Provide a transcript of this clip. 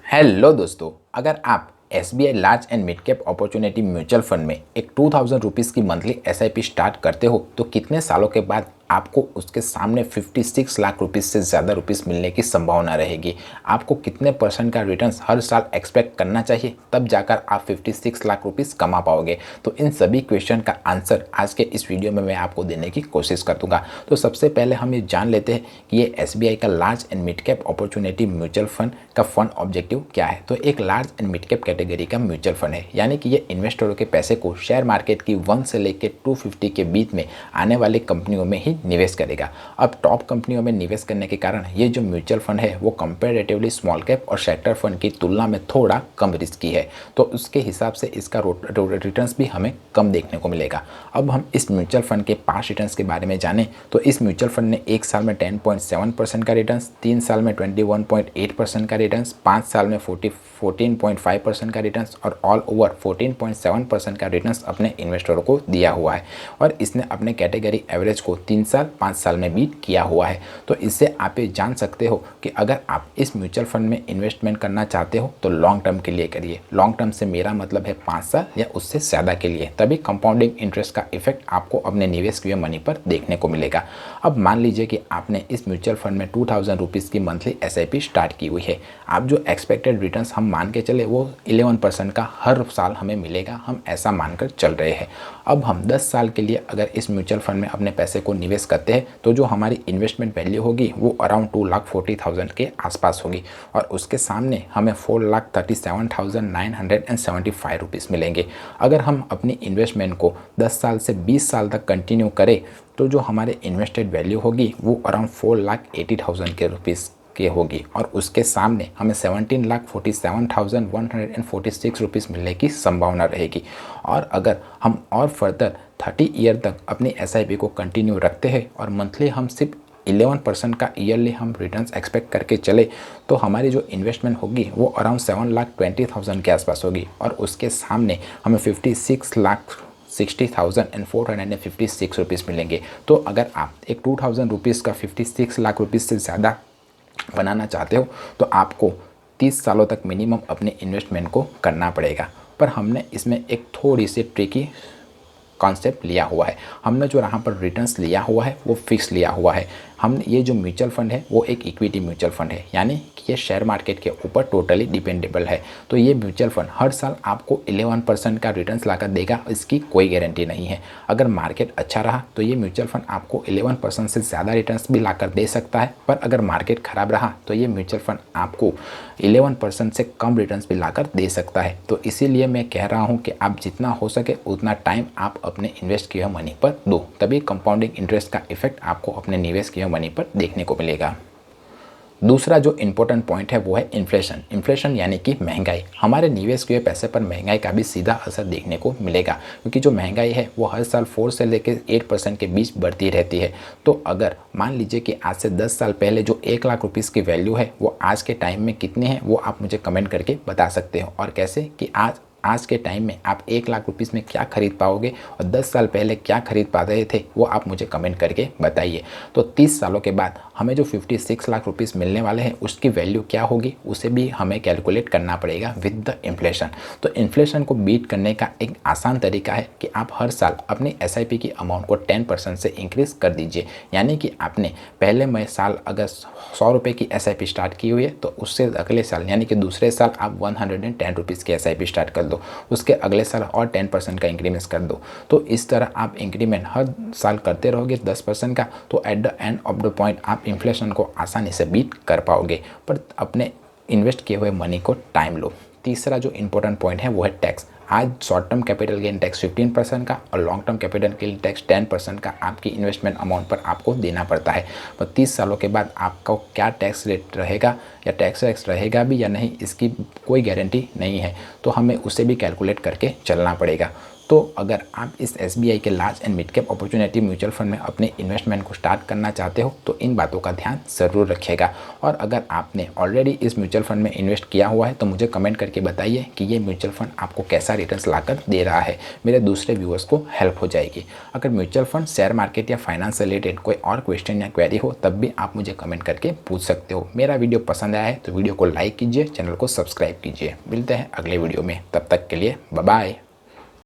Hello दोस्तों, अगर आप SBI large and mid cap opportunity mutual fund में एक 2000 रुपीज़ की मंथली एसआईपी स्टार्ट करते हो तो कितने सालों के बाद आपको उसके सामने 56 लाख रुपीज़ से ज़्यादा रुपीज़ मिलने की संभावना रहेगी। आपको कितने परसेंट का रिटर्न्स हर साल एक्सपेक्ट करना चाहिए, तब जाकर आप 56 लाख रुपीज़ कमा पाओगे। तो इन सभी क्वेश्चन का आंसर आज के इस वीडियो में मैं आपको देने की कोशिश कर दूंगा। तो सबसे पहले हम ये जान लेते हैं कि ये एसबीआई का large and mid cap opportunity mutual fund का फंड ऑब्जेक्टिव क्या है। तो एक large and mid cap category का म्यूचुअल फंड है, यानी कि ये इन्वेस्टरों के पैसे को शेयर मार्केट की 1 से लेकर 250 के बीच में आने वाली कंपनियों में ही निवेश करेगा। अब टॉप कंपनियों में निवेश करने के कारण ये जो म्यूचुअल फंड है वो कंपैरेटिवली स्मॉल कैप और सेक्टर फंड की तुलना में थोड़ा कम रिस्की है, तो उसके हिसाब से इसका रिटर्न्स भी हमें कम देखने को मिलेगा। अब हम इस म्यूचुअल फंड के 5 रिटर्न्स के बारे में जानें तो इस म्यूचुअल फंड ने 1 साल में 10.7% का रिटर्न्स, 3 साल में 21.8% का रिटर्न्स, 5 साल में 14.5% का रिटर्न्स और ऑल ओवर 14.7% का रिटर्न्स अपने इन्वेस्टरों को दिया हुआ है। और इसने अपने कैटेगरी एवरेज को 3 साल 5 साल में बीट किया हुआ है। तो इससे आप ये जान सकते हो कि अगर आप इस म्यूचुअल फंड में इन्वेस्टमेंट करना चाहते हो तो लॉन्ग टर्म के लिए करिए। लॉन्ग टर्म से मेरा मतलब है 5 साल या उससे ज़्यादा के लिए, तभी कंपाउंडिंग इंटरेस्ट का इफेक्ट आपको अपने निवेश किए मनी पर देखने को मिलेगा। अब मान लीजिए कि आपने इस म्यूचुअल फंड में 2000 रुपीज़ की मंथली एसआईपी स्टार्ट की हुई है। आप जो एक्सपेक्टेड रिटर्न्स हम मान के चले वो 11% का हर साल हमें मिलेगा, हम ऐसा मानकर चल रहे हैं। अब हम 10 साल के लिए अगर इस म्यूचुअल फंड में अपने पैसे को निवेश करते हैं तो जो हमारी इन्वेस्टमेंट वैल्यू होगी वो अराउंड 2,40,000 के आसपास होगी और उसके सामने हमें 4,37,975 रुपीज़ मिलेंगे। अगर हम अपनी इन्वेस्टमेंट को 10 साल से 20 साल तक कंटिन्यू करें तो जो हमारे इन्वेस्टेड वैल्यू होगी वो अराउंड 4,80,000 के रुपीज़ के होगी और उसके सामने हमें 17,47,146 रुपीज़ मिलने की संभावना रहेगी। और अगर हम और फर्दर 30 ईयर तक अपनी एसआईपी को कंटिन्यू रखते हैं और मंथली हम सिर्फ 11% का ईयरली हम रिटर्न्स एक्सपेक्ट करके चले तो हमारी जो इन्वेस्टमेंट होगी वो अराउंड 7,20,000 के आसपास होगी और उसके सामने हमें 56,60,456 रुपीज़ मिलेंगे। तो अगर आप एक 2000 रुपीज़ का 56 लाख रुपीज़ से ज़्यादा बनाना चाहते हो तो आपको 30 सालों तक मिनिमम अपने इन्वेस्टमेंट को करना पड़ेगा। पर हमने इसमें एक थोड़ी सी ट्रिकी कॉन्सेप्ट लिया हुआ है। हमने जो यहाँ पर रिटर्न्स लिया हुआ है वो फिक्स लिया हुआ है। हम ये जो म्यूचुअल फंड है वो एक इक्विटी म्यूचुअल फंड है, यानी कि ये शेयर मार्केट के ऊपर टोटली डिपेंडेबल है। तो ये म्यूचुअल फंड हर साल आपको 11% का रिटर्न्स लाकर देगा, इसकी कोई गारंटी नहीं है। अगर मार्केट अच्छा रहा तो ये म्यूचुअल फंड आपको 11% से ज़्यादा रिटर्न्स भी लाकर दे सकता है, पर अगर मार्केट ख़राब रहा तो ये म्यूचुअल फंड आपको 11% से कम रिटर्न्स भी लाकर दे सकता है। तो इसीलिए मैं कह रहा हूँ कि आप जितना हो सके उतना टाइम आप अपने इन्वेस्ट किए मनी पर दो, तभी कंपाउंडिंग इंटरेस्ट का इफेक्ट आपको अपने निवेश किए मनी पर देखने को मिलेगा। दूसरा जो इम्पोर्टेंट पॉइंट है वो है इन्फ्लेशन। इन्फ्लेशन यानी कि महंगाई। हमारे निवेश किए पैसे पर महंगाई का भी सीधा असर देखने को मिलेगा, क्योंकि जो महंगाई है वो हर साल 4 से लेकर 8% के बीच बढ़ती रहती है। तो अगर मान लीजिए कि आज से 10 साल पहले जो 1 लाख रुपीज़ की वैल्यू है वो आज के टाइम में कितनी है वो आप मुझे कमेंट करके बता सकते हो, और कैसे कि आज के टाइम में आप 1 लाख रुपीज़ में क्या खरीद पाओगे और 10 साल पहले क्या खरीद पा रहे थे वो आप मुझे कमेंट करके बताइए। तो 30 सालों के बाद हमें जो 56 लाख रुपीज़ मिलने वाले हैं उसकी वैल्यू क्या होगी उसे भी हमें कैलकुलेट करना पड़ेगा विद द इन्फ्लेशन। तो इन्फ्लेशन को बीट करने का एक आसान तरीका है कि आप हर साल अपनी एसआईपी की अमाउंट को 10% से इंक्रीज़ कर दीजिए। यानी कि आपने पहले साल अगर 100 रुपये की एसआईपी स्टार्ट की हुई है तो उससे अगले साल यानी कि दूसरे साल आप 110 रुपीज़ की एसआईपी स्टार्ट कर दो, उसके अगले साल और 10% का इंक्रीमेंट कर दो। तो इस तरह आप इंक्रीमेंट हर साल करते रहोगे 10% का, तो at the end of the point आप इन्फ्लेशन को आसानी से बीट कर पाओगे। पर अपने इन्वेस्ट किए हुए मनी को टाइम लो। तीसरा जो इम्पोर्टेंट पॉइंट है वो है टैक्स। आज short term capital gain tax 15% का और long term capital gain tax 10% का आपकी इन्वेस्टमेंट अमाउंट पर आपको देना पड़ता है। पर 30 सालों के बाद आपका क्या टैक्स रेट रहेगा या टैक्स वैक्स रहेगा भी या नहीं इसकी कोई गारंटी नहीं है, तो हमें उसे भी कैलकुलेट करके चलना पड़ेगा। तो अगर आप इस SBI के large and mid cap opportunity mutual fund में अपने इन्वेस्टमेंट को स्टार्ट करना चाहते हो तो इन बातों का ध्यान ज़रूर रखिएगा। और अगर आपने ऑलरेडी इस म्यूचुअल फंड में इन्वेस्ट किया हुआ है तो मुझे कमेंट करके बताइए कि ये म्यूचुअल फंड आपको कैसा रिटर्न्स लाकर दे रहा है, मेरे दूसरे व्यूअर्स को हेल्प हो जाएगी। अगर म्यूचुअल फंड, शेयर मार्केट या फाइनेंस से रिलेटेड कोई और क्वेश्चन या क्वेरी हो तब भी आप मुझे कमेंट करके पूछ सकते हो। मेरा वीडियो पसंद आया है तो वीडियो को लाइक कीजिए, चैनल को सब्सक्राइब कीजिए। मिलते हैं अगले वीडियो में, तब तक के लिए बाय बाय।